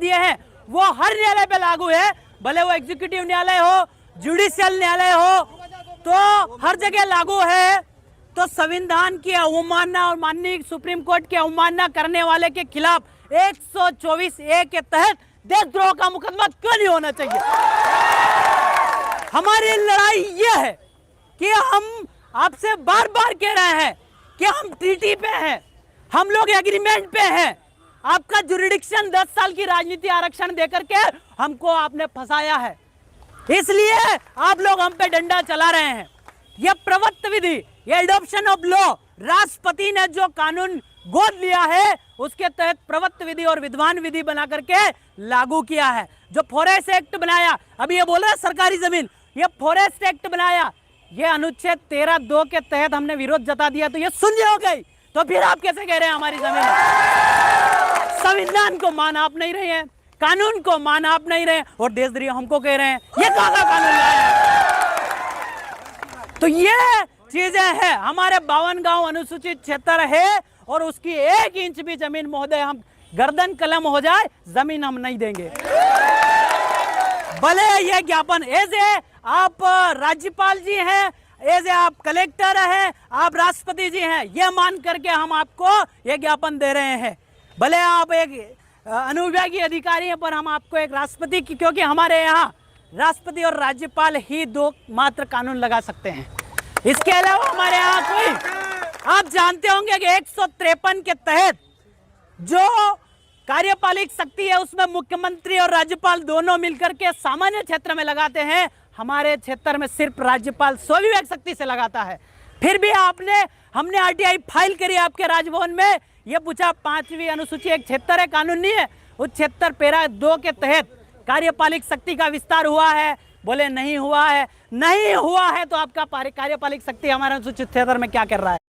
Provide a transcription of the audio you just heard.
दिए हैं वो हर न्यायालय पे लागू है, भले वो एग्जीक्यूटिव न्यायालय हो, जुडिशियल न्यायालय हो, तो हर जगह लागू है। तो संविधान की अवमानना और माननीय सुप्रीम कोर्ट की अवमानना करने वाले के खिलाफ 124A के तहत देशद्रोह का मुकदमा क्यों नहीं होना चाहिए? हमारी लड़ाई ये है कि हम आपसे बार बार कह रहे हैं कि हम ट्रीटी पे हैं, हम लोग एग्रीमेंट पे हैं। आपका जुरिडिक्शन 10 साल की राजनीति आरक्षण देकर के हमको आपने फंसाया है, इसलिए आप लोग हम पे डंडा चला रहे हैं। यह प्रवृत्त विधि, यह एडॉप्शन ऑफ लॉ, राष्ट्रपति ने जो कानून गोद लिया है उसके तहत प्रवृत्त विधि और विद्वान विधि बना करके लागू किया है। जो फॉरेस्ट एक्ट बनाया, अभी ये बोल रहे सरकारी जमीन, ये फॉरेस्ट एक्ट बनाया, ये अनुच्छेद 13(2) के तहत हमने विरोध जता दिया तो ये शून्य हो गई। तो फिर आप कैसे कह रहे हैं हमारी जमीन? संविधान को मान आप नहीं रहे हैं, कानून को मान आप नहीं रहे हैं, और देशद्रोह हमको कह रहे हैं। ये कहाँ का कानून लाया है? तो ये चीजें हैं। हमारे 52 गांव अनुसूचित क्षेत्र है और उसकी 1 इंच भी जमीन महोदय हम गर्दन कलम हो जाए जमीन हम नहीं देंगे। भले ये ज्ञापन एज ए आप राज्यपाल जी हैं, एज ए आप कलेक्टर हैं, आप राष्ट्रपति जी हैं, ये मान करके हम आपको ये ज्ञापन दे रहे हैं। भले आप एक अनुविभागीय अधिकारी हैं पर हम आपको एक राष्ट्रपति की, क्योंकि हमारे यहाँ राष्ट्रपति और राज्यपाल ही 2 मात्र कानून लगा सकते हैं, इसके अलावा हमारे यहाँ कोई। आप जानते होंगे कि 153 के तहत जो कार्यपालिक शक्ति है उसमें मुख्यमंत्री और राज्यपाल दोनों मिलकर के सामान्य क्षेत्र में लगाते हैं। हमारे क्षेत्र में सिर्फ राज्यपाल स्वाभिवेक शक्ति से लगाता है। फिर भी हमने आरटीआई फाइल करी आपके राजभवन में, यह पूछा 5वीं अनुसूची एक क्षेत्र है, कानून नहीं है, उस क्षेत्र पैरा 2 के तहत कार्यपालिक शक्ति का विस्तार हुआ है? बोले नहीं हुआ है। नहीं हुआ है तो आपका कार्यपालिक शक्ति हमारे अनुसूचित क्षेत्र में क्या कर रहा है?